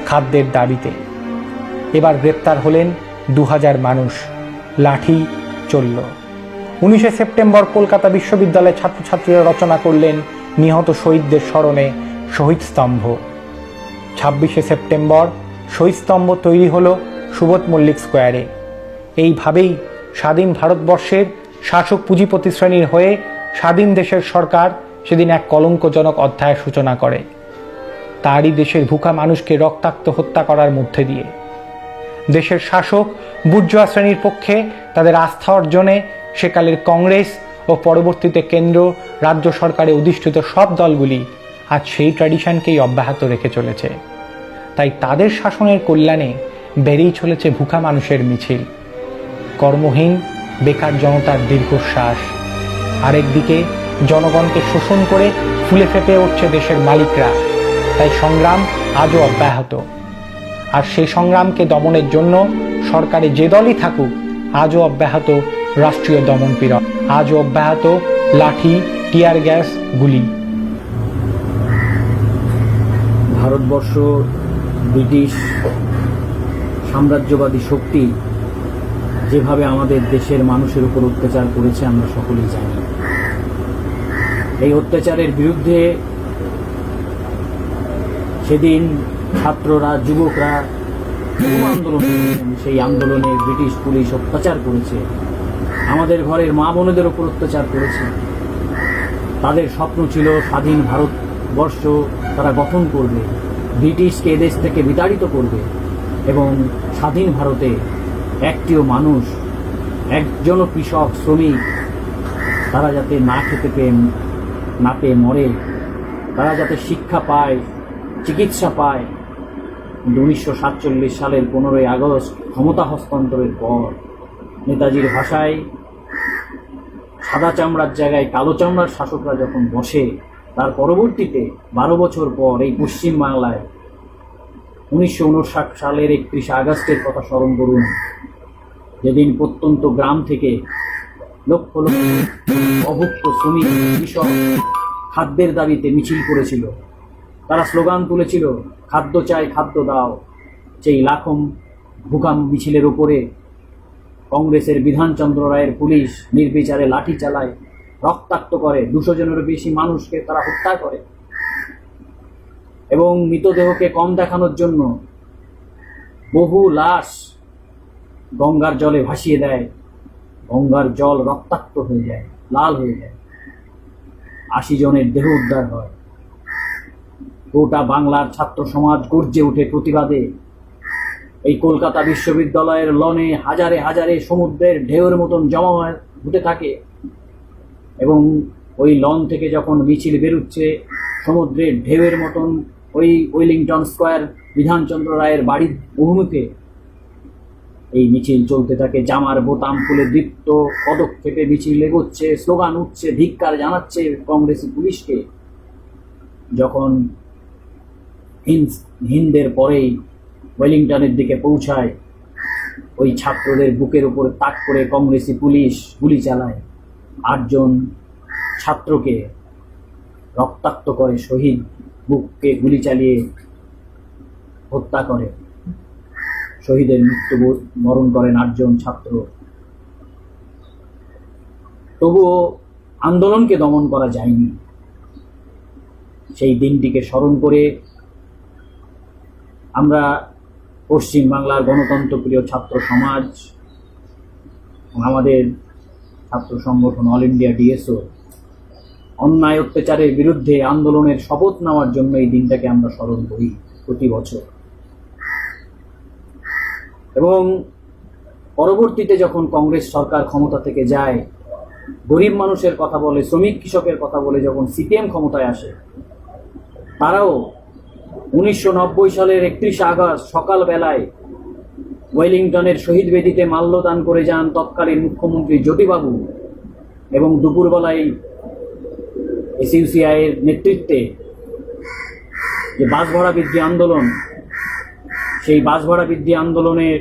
খাদ্যের দাবিতে। এবার গ্রেপ্তার হলেন 2000 মানুষ। লাঠি চলল। 19শে সেপ্টেম্বর কলকাতা বিশ্ববিদ্যালয়ের ছাত্রছাত্রীরা রচনা করলেন নিহত শহীদদের স্মরণে শহীদ স্তম্ভ। 26শে সেপ্টেম্বর শহীদ স্তম্ভ তৈরি হলো সুবোধ মল্লিক স্কোয়ারে। এইভাবেই স্বাধীন ভারতবর্ষের শাসক পুঁজিপতি শ্রেণীর হয়ে স্বাধীন দেশের সরকার সেদিন এক কলঙ্কজনক অধ্যায়ের সূচনা করে, তারই দেশের ভুখা মানুষকে রক্তাক্ত হত্যা করার মধ্যে দিয়ে। দেশের শাসক বুর্জোয়া শ্রেণীর পক্ষে তাদের আস্থা অর্জনে সেকালের কংগ্রেস ও পরবর্তীতে কেন্দ্র রাজ্য সরকারে অধিষ্ঠিত সব দলগুলি আজ সেই ট্র্যাডিশনকেই অব্যাহত রেখে চলেছে। তাই তাদের শাসনের কল্যাণে বেড়েই চলেছে ভুখা মানুষের মিছিল, কর্মহীন বেকার জনতার দীর্ঘশ্বাস। আরেকদিকে জনগণকে শোষণ করে ফুলে ফেঁপে উঠছে দেশের মালিকরা। তাই সংগ্রাম আজও অব্যাহত। আর সেই সংগ্রামকে দমনের জন্য সরকারে যে দলই থাকুক আজও অব্যাহত রাষ্ট্রীয় দমনপীড়ন, আজও অব্যাহত লাঠি, টিয়ার গ্যাস, গুলি।
ভারতবর্ষ ব্রিটিশ সাম্রাজ্যবাদী শক্তি যেভাবে আমাদের দেশের মানুষের উপর অত্যাচার করেছে আমরা সকলেই জানি। এই অত্যাচারের বিরুদ্ধে সেদিন ছাত্ররা, যুবকরা আন্দোলন করেছেন। সেই আন্দোলনে ব্রিটিশ পুলিশ অত্যাচার করেছে, আমাদের ঘরের মা বোনেদের উপর অত্যাচার করেছে। তাদের স্বপ্ন ছিল স্বাধীন ভারতবর্ষ তারা গঠন করবে, ব্রিটিশকে এদেশ থেকে বিতাড়িত করবে এবং স্বাধীন ভারতে একটিও মানুষ, একজনও কৃষক, শ্রমিক তারা যাতে না খেতে পেয়ে না পেয়ে মরে, তারা যাতে শিক্ষা পায়, চিকিৎসা পায়। 1947 সালের 15ই আগস্ট ক্ষমতা হস্তান্তরের পর নেতাজির ভাষায় সাদা চামড়ার জায়গায় কালো চামড়ার শাসকরা যখন বসে, তার পরবর্তীতে 12 বছর পর এই পশ্চিমবাংলায় 1959 সালের 31 আগস্টের কথা স্মরণ করুন, যেদিন প্রত্যন্ত গ্রাম থেকে লক্ষ লক্ষ অভুক্ত শ্রমিক, কৃষক খাদ্যের দাবিতে মিছিল করেছিল। তারা স্লোগান তুলেছিল, খাদ্য চাই, খাদ্য দাও। সেই লাখম ভুকাম মিছিলের উপরে কংগ্রেসের বিধানচন্দ্র রায়ের পুলিশ নির্বিচারে লাঠি চালায়, রক্তাক্ত করে, 200 জনেরও বেশি মানুষকে তারা হত্যা করে এবং মৃতদেহকে কম দেখানোর জন্য বহু লাশ গঙ্গার জলে ভাসিয়ে দেয়। গঙ্গার জল রক্তাক্ত হয়ে যায়, লাল হয়ে যায়। 80 জনের দেহ উদ্ধার হয়। গোটা বাংলার ছাত্র সমাজ গর্জে ওঠে প্রতিবাদে। এই কলকাতা বিশ্ববিদ্যালয়ের লনে হাজারে হাজারে সমুদ্রের ঢেউয়ের মতন জমা হতে থাকে এবং ওই লন থেকে যখন মিছিল বেরুচ্ছে সমুদ্রের ঢেউয়ের মতন ওই ওয়েলিংটন স্কোয়ার বিধানচন্দ্র রায়ের বাড়ির অভিমুখে এই মিছিল চলতে থাকে। জামার বোতাম খুলে দীপ্ত পদক্ষেপে মিছিল এগোচ্ছে, স্লোগান উঠছে, ধিক্কার জানাচ্ছে কংগ্রেসি পুলিশকে। যখন হিন্দের পরেই ওয়েলিংটনের দিকে পৌঁছায়, ওই ছাত্রদের বুকের উপর তাক করে কংগ্রেসি পুলিশ গুলি চালায়। 8 জন ছাত্রকে রক্তাক্ত করে, শহীদ বুককে গুলি চালিয়ে হত্যা করে। শহীদের মৃত্যু বরণ করেন 8 জন ছাত্র। তবুও আন্দোলনকে দমন করা যায়নি। সেই দিনটিকে স্মরণ করে আমরা পশ্চিমবাংলার গণতন্ত্রপ্রিয় ছাত্র সমাজ, আমাদের ছাত্র সংগঠন অল ইন্ডিয়া ডিএসও অন্যায় অত্যাচারের বিরুদ্ধে আন্দোলনের শপথ নেওয়ার জন্য এই দিনটাকে আমরা স্মরণ করি প্রতি বছর। এবং পরবর্তীতে যখন কংগ্রেস সরকার ক্ষমতা থেকে যায়, গরিব মানুষের কথা বলে, শ্রমিক কৃষকের কথা বলে যখন সিপিএম ক্ষমতায় আসে, তারাও 1990 সালের 31 আগস্ট সকালবেলায় ওয়েলিংটনের শহীদ বেদিতে মাল্যদান করে যান তৎকালীন মুখ্যমন্ত্রী জ্যোতিবাবু, এবং দুপুরবেলায় এসইউসিআই এর নেতৃত্বে যে বাস ভাড়া বৃদ্ধি আন্দোলন, সেই বাস ভাড়া বৃদ্ধি আন্দোলনের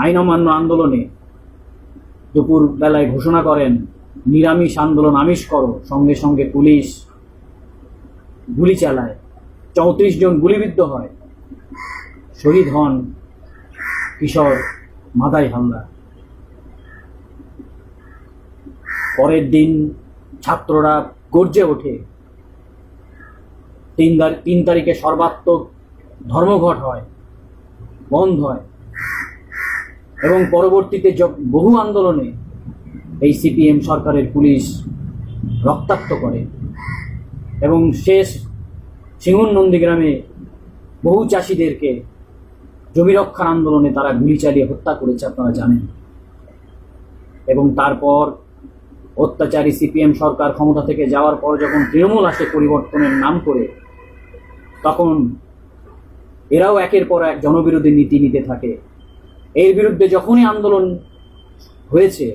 আইন অমান্য আন্দোলনে দুপুর বেলায় ঘোষণা করেন নিরামিষ আন্দোলন আমিষ করো। সঙ্গে সঙ্গে পুলিশ গুলি চালায়, 34 জন গুলিবিদ্ধ হয়, শহীদ হন কিশোর মাদাই হালদার। পরের দিন ছাত্ররা গর্জে ওঠে, 3 তারিখে সর্বাত্মক ধর্মঘট হয়, বন্ধ হয়, এবং পরবর্তীতে বহু আন্দোলনে এই সিপিএম সরকারের পুলিশ রক্তাক্ত করে, এবং শেষ সিঙ্গুর নন্দীগ্রামে বহু চাষিদেরকে জমি রক্ষার আন্দোলনে তারা গুলি চালিয়ে হত্যা করেছে, আপনারা জানেন। এবং তারপর অত্যাচারী সিপিএম সরকার ক্ষমতা থেকে যাওয়ার পর যখন তৃণমূল আসে পরিবর্তনের নাম করে, তখন এরাও একের পর এক জনবিরোধী নীতি নিতে থাকে। এর বিরুদ্ধে যখনই আন্দোলন হয়েছে,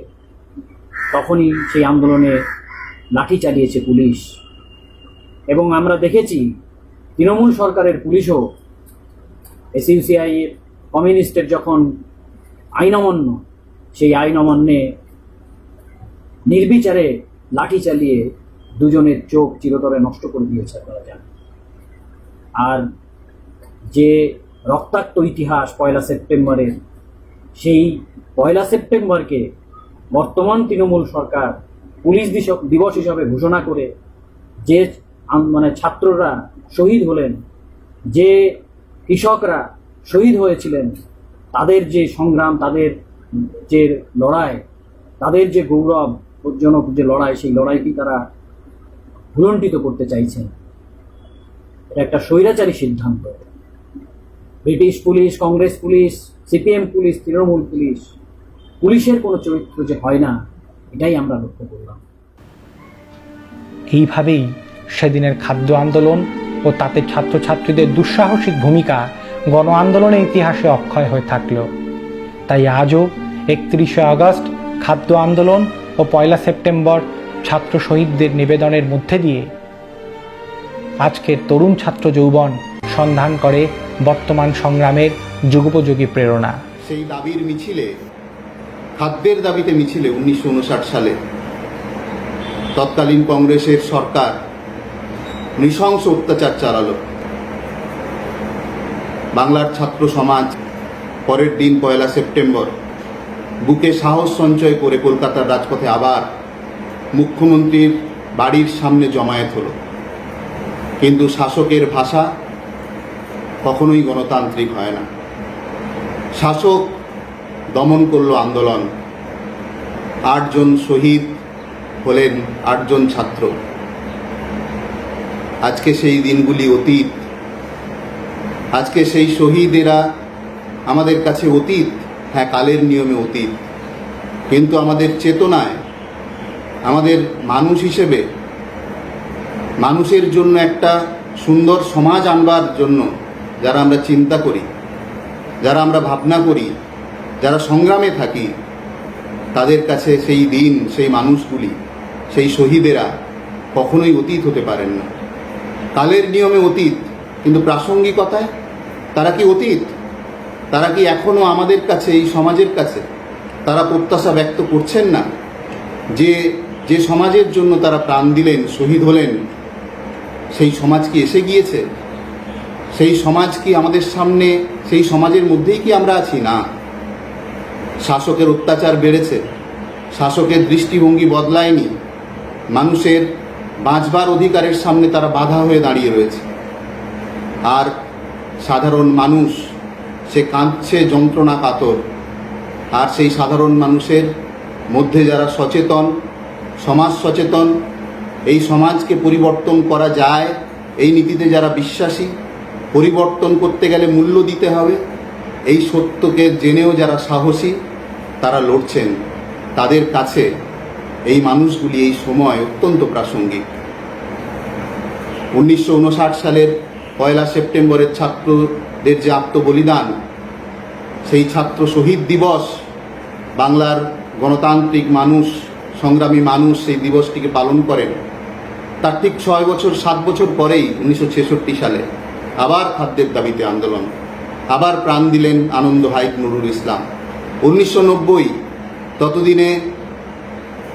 তখনই সেই আন্দোলনে লাঠি চালিয়েছে পুলিশ। এবং আমরা দেখেছি তৃণমূল সরকারের পুলিশও এসইউসিআই কমিউনিস্টের যখন আইন অমান্য, সেই আইন অমান্যে নির্বিচারে লাঠি চালিয়ে 2 জনের চোখ চিরতরে নষ্ট করে দিয়েছে, আপনারা জানেন। আর যে রক্তাক্ত ইতিহাস 1 সেপ্টেম্বরের, সেই 1 সেপ্টেম্বরকে বর্তমান তৃণমূল সরকার পুলিশ দিবস হিসাবে ঘোষণা করে যে ছাত্ররা শহীদ হলেন, যে কৃষকরা শহীদ হয়েছিলেন, তাদের যে সংগ্রাম, তাদের যে লড়াই, তাদের যে গৌরবজনক যে লড়াই, সেই লড়াইটি তারা ভুলণ্ঠিত করতে চাইছেন। এটা একটা স্বৈরাচারী সিদ্ধান্ত। British police, Congress police, CPM police, Trinamool police, পুলিশের কোনো চরিত্র যে হয় না, এটাই আমরা লক্ষ্য করলাম।
এইভাবেই সেদিনের খাদ্য আন্দোলন ও তাতে ছাত্রছাত্রীদের দুঃসাহসিক ভূমিকা গণ আন্দোলনের ইতিহাসে অক্ষয় হয়ে থাকল। তাই আজও 31 আগস্ট খাদ্য আন্দোলন ও 1 সেপ্টেম্বর ছাত্র শহীদদের নিবেদনের মধ্যে দিয়ে আজকের তরুণ ছাত্র যৌবন সন্ধান করে বর্তমান সংগ্রামের যুগোপযোগী প্রেরণা।
সেই দাবির মিছিলে, খাদ্যের দাবিতে মিছিলে 1959 সালে তৎকালীন কংগ্রেসের সরকার নৃশংস অত্যাচার চালালো। বাংলার ছাত্র সমাজ পরের দিন 1 সেপ্টেম্বর বুকে সাহস সঞ্চয় করে কলকাতার রাজপথে আবার মুখ্যমন্ত্রীর বাড়ির সামনে জমায়েত হলো। কিন্তু শাসকের ভাষা কখনোই গণতান্ত্রিক হয় না। শাসক দমন করলো আন্দোলন। 8 জন শহীদ হলেন, 8 জন ছাত্র। আজকে সেই দিনগুলি অতীত। আজকে সেই শহীদেরা আমাদের কাছে অতীত, হ্যাঁ, কালের নিয়মে অতীত। কিন্তু আমাদের চেতনায়, আমাদের মানুষ হিসেবে, মানুষের জন্য একটা সুন্দর সমাজ আনবার জন্য যারা আমরা চিন্তা করি, যারা আমরা ভাবনা করি, যারা সংগ্রামে থাকি, তাদের কাছে সেই দিন, সেই মানুষগুলি, সেই শহীদেরা কখনোই অতীত হতে পারেন না। কালের নিয়মে অতীত, কিন্তু প্রাসঙ্গিকতায় তারা কি অতীত? তারা কি এখনো আমাদের কাছে, এই সমাজের কাছে তারা প্রত্যাশা ব্যক্ত করছেন না যে যে সমাজের জন্য তারা প্রাণ দিলেন, শহীদ হলেন, সেই সমাজ কি এসে গিয়েছে? সেই সমাজ কি আমাদের সামনে? সেই সমাজের মধ্যেই কি আমরা আছি? না। শাসকের অত্যাচার বেড়েছে, শাসকের দৃষ্টিভঙ্গি বদলায়নি। মানুষের বাঁচবার অধিকারের সামনে তারা বাধা হয়ে দাঁড়িয়ে রয়েছে। আর সাধারণ মানুষ সে কাঁদছে যন্ত্রণা কাতর। আর সেই সাধারণ মানুষের মধ্যে যারা সচেতন, সমাজ সচেতন, এই সমাজকে পরিবর্তন করা যায়, এই নীতিতে যারা বিশ্বাসী, পরিবর্তন করতে গেলে মূল্য দিতে হবে, এই সত্যকে জেনেও যারা সাহসী, তারা লড়ছেন। তাদের কাছে এই মানুষগুলি এই সময় অত্যন্ত প্রাসঙ্গিক। 1959 সালের 1 সেপ্টেম্বরের ছাত্রদের যে আত্মবলিদান, সেই ছাত্র শহীদ দিবস, বাংলার গণতান্ত্রিক মানুষ, সংগ্রামী মানুষ সেই দিবসটিকে পালন করেন। তার ঠিক 7 বছর পরেই 1966 সালে আবার খাদ্যের দাবিতে আন্দোলন, আবার প্রাণ দিলেন আনন্দ হাইক নুরুল ইসলাম। 1990 ততদিনে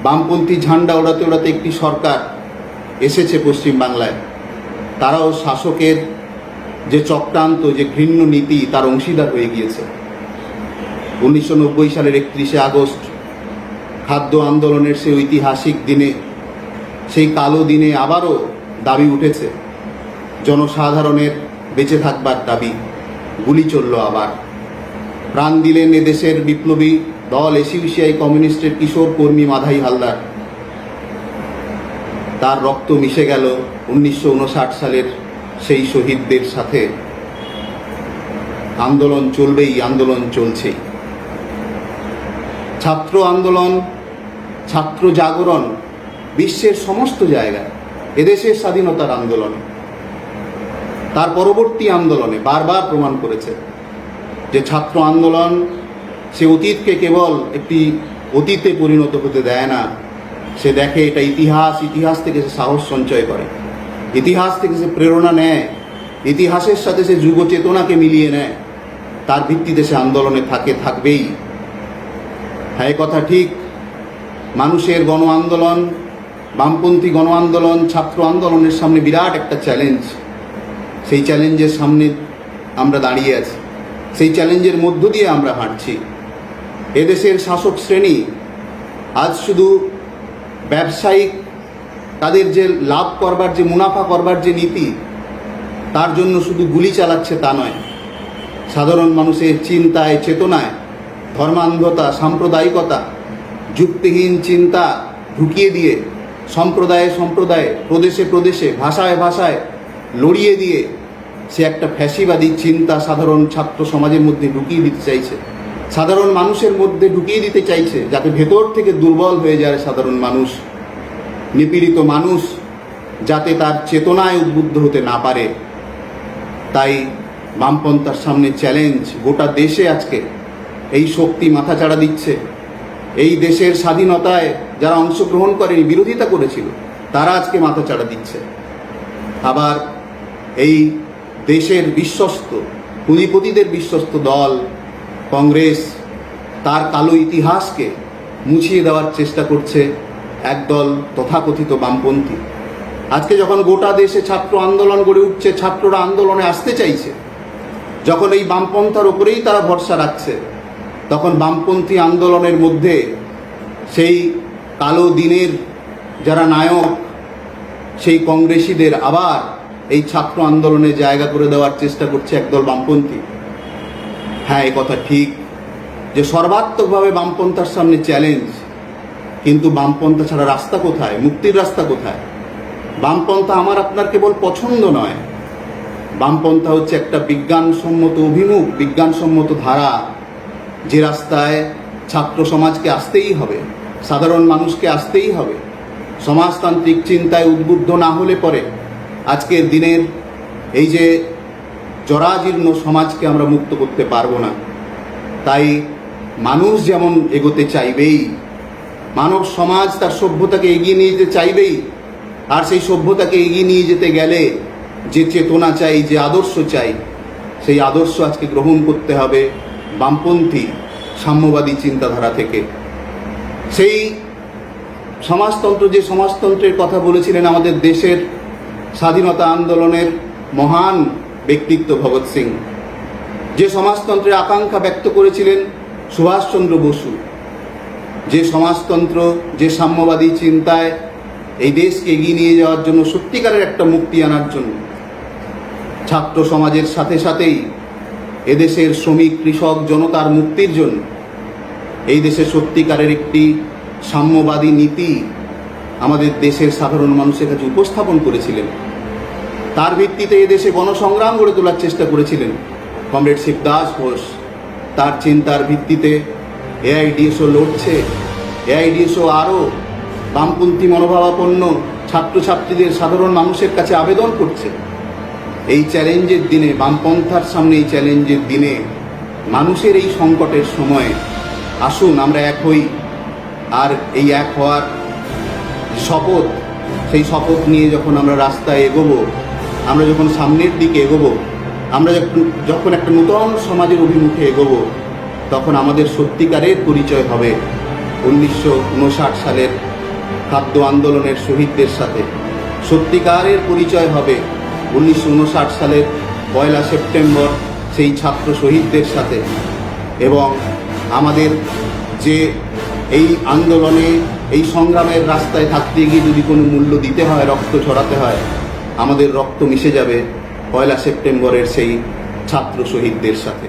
বামপন্থী ঝান্ডা ওড়াতে ওড়াতে একটি সরকার এসেছে পশ্চিম বাংলায়। তারাও শাসকের যে চক্রান্ত, যে ঘৃণ্য নীতি, তার অংশীদার হয়ে গিয়েছে। 1990 সালের 31 আগস্ট খাদ্য আন্দোলনের সেই ঐতিহাসিক দিনে, সেই কালো দিনে আবারও দাবি উঠেছে, জনসাধারণের বেঁচে থাকবার দাবি। গুলি চলল আবার, প্রাণ দিলেন এদেশের বিপ্লবী দল এসইউসিআই কমিউনিস্টের কিশোর কর্মী মাধাই হালদার। তার রক্ত মিশে গেল 1959 সালের সেই শহীদদের সাথে। আন্দোলন চলবেই, আন্দোলন চলছেই। ছাত্র আন্দোলন, ছাত্র জাগরণ বিশ্বের সমস্ত জায়গায়, এদেশের স্বাধীনতার আন্দোলনে, তার পরবর্তী আন্দোলনে বারবার প্রমাণ করেছে যে ছাত্র আন্দোলন সে অতীতকে কেবল একটি অতীতে পরিণত হতে দেয় না, সে দেখে এটা ইতিহাস, ইতিহাস থেকে সে সাহস সঞ্চয় করে, ইতিহাস থেকে সে প্রেরণা নেয়, ইতিহাসের সাথে সে যুব চেতনাকে মিলিয়ে নেয়, তার ভিত্তিতে সে আন্দোলনে থাকবেই। হ্যাঁ, কথা ঠিক, মানুষের গণ আন্দোলন, বামপন্থী গণ আন্দোলন, ছাত্র আন্দোলনের সামনে বিরাট একটা চ্যালেঞ্জ। সেই চ্যালেঞ্জের সামনে আমরা দাঁড়িয়ে আছি, সেই চ্যালেঞ্জের মধ্য দিয়ে আমরা হাঁটছি। এদেশের শাসক শ্রেণী আজ শুধু ব্যবসায়িক, তাদের যে লাভ করবার, যে মুনাফা করবার যে নীতি, তার জন্য শুধু গুলি চালাচ্ছে তা নয়, সাধারণ মানুষের চিন্তায়, চেতনায় ধর্মান্ধতা, সাম্প্রদায়িকতা, যুক্তিহীন চিন্তা ঢুকিয়ে দিয়ে সম্প্রদায়ে সম্প্রদায়ে, প্রদেশে প্রদেশে, ভাষায় ভাষায় লড়িয়ে দিয়ে সে একটা ফ্যাসিবাদী চিন্তা সাধারণ ছাত্র সমাজের মধ্যে ঢুকিয়ে দিতে চাইছে, সাধারণ মানুষের মধ্যে ঢুকিয়ে দিতে চাইছে, যাতে ভেতর থেকে দুর্বল হয়ে যায় সাধারণ মানুষ, নিপীড়িত মানুষ যাতে তার চেতনায় উদ্বুদ্ধ হতে না পারে। তাই বামপন্থার সামনে চ্যালেঞ্জ। গোটা দেশে আজকে এই শক্তি মাথাচাড়া দিচ্ছে। এই দেশের স্বাধীনতায় যারা অংশগ্রহণ করেনি, বিরোধিতা করেছিল, তারা আজকে মাথাচাড়া দিচ্ছে। আবার এই দেশের বিশ্বস্ত, পুঁজিপতিদের বিশ্বস্ত দল কংগ্রেস, তার কালো ইতিহাসকে মুছিয়ে দেওয়ার চেষ্টা করছে একদল তথাকথিত বামপন্থী। আজকে যখন গোটা দেশে ছাত্র আন্দোলন গড়ে উঠছে, ছাত্ররা আন্দোলনে আসতে চাইছে, যখন এই বামপন্থার ওপরেই তারা ভরসা রাখছে, তখন বামপন্থী আন্দোলনের মধ্যে সেই কালো দিনের যারা নায়ক, সেই কংগ্রেসীদের আবার এই ছাত্র আন্দোলনে জায়গা করে দেওয়ার চেষ্টা করছে একদল বামপন্থী। হ্যাঁ, এ কথা ঠিক যে সর্বাত্মকভাবে বামপন্থার সামনে চ্যালেঞ্জ, কিন্তু বামপন্থা ছাড়া রাস্তা কোথায়, মুক্তির রাস্তা কোথায়? বামপন্থা আমার আপনার কেবল পছন্দ নয়, বামপন্থা হচ্ছে একটা বিজ্ঞানসম্মত অভিমুখ, বিজ্ঞানসম্মত ধারা, যে রাস্তায় ছাত্র সমাজকে আসতেই হবে, সাধারণ মানুষকে আসতেই হবে। সমাজতান্ত্রিক চিন্তায় উদ্বুদ্ধ না হলে পরে আজকের দিনের এই যে জরাজীর্ণ সমাজকে আমরা মুক্ত করতে পারবো না। তাই মানুষ যেমন এগোতে চাইবেই, মানব সমাজ তার সভ্যতাকে এগিয়ে নিয়ে যেতে চাইবেই, আর সেই সভ্যতাকে এগিয়ে নিয়ে যেতে গেলে যে চেতনা চাই, যে আদর্শ চাই, সেই আদর্শ আজকে গ্রহণ করতে হবে বামপন্থী সাম্যবাদী চিন্তাধারা থেকে। সেই সমাজতন্ত্র, যে সমাজতন্ত্রের কথা বলেছিলেন আমাদের দেশের স্বাধীনতা আন্দোলনের মহান ব্যক্তিত্ব ভগৎ সিং, যে সমাজতন্ত্রের আকাঙ্ক্ষা ব্যক্ত করেছিলেন সুভাষচন্দ্র বসু, যে সমাজতন্ত্র, যে সাম্যবাদী চিন্তায় এই দেশকে এগিয়ে নিয়ে যাওয়ার জন্য, সত্যিকারের একটা মুক্তি আনার জন্য ছাত্র সমাজের সাথে সাথেই এদেশের শ্রমিক, কৃষক, জনতার মুক্তির জন্য এই দেশে সত্যিকারের একটি সাম্যবাদী নীতি আমাদের দেশের সাধারণ মানুষের কাছে উপস্থাপন করেছিলেন। তার ভিত্তিতে এদেশে গণসংগ্রাম গড়ে তোলার চেষ্টা করেছিলেন কমরেড শিবদাস ঘোষ। তার চিন্তার ভিত্তিতে এআইডিএসও লড়ছে, এআইডিএসও আরও বামপন্থী মনোভাবাপন্ন ছাত্রছাত্রীদের, সাধারণ মানুষের কাছে আবেদন করছে। এই চ্যালেঞ্জের দিনে, বামপন্থার সামনে এই চ্যালেঞ্জের দিনে, মানুষের এই সংকটের সময়ে আসুন আমরা এক হই। আর এই এক হওয়ার শপথ, সেই শপথ নিয়ে যখন আমরা রাস্তায় এগোবো, আমরা যখন সামনের দিকে এগোবো, আমরা যখন একটা নূতন সমাজের অভিমুখে এগোবো, তখন আমাদের সত্যিকারের পরিচয় হবে 1959 সালের খাদ্য আন্দোলনের শহীদদের সাথে। সত্যিকারের পরিচয় হবে 1959 সালের 1 সেপ্টেম্বর সেই ছাত্র শহীদদের সাথে। এবং আমাদের যে এই আন্দোলনে, এই সংগ্রামের রাস্তায় থাকতে গিয়ে যদি কোনো মূল্য দিতে হয়, রক্ত ঝরাতে হয়, আমাদের রক্ত মিশে যাবে 1 সেপ্টেম্বরের সেই ছাত্র শহীদদের সাথে।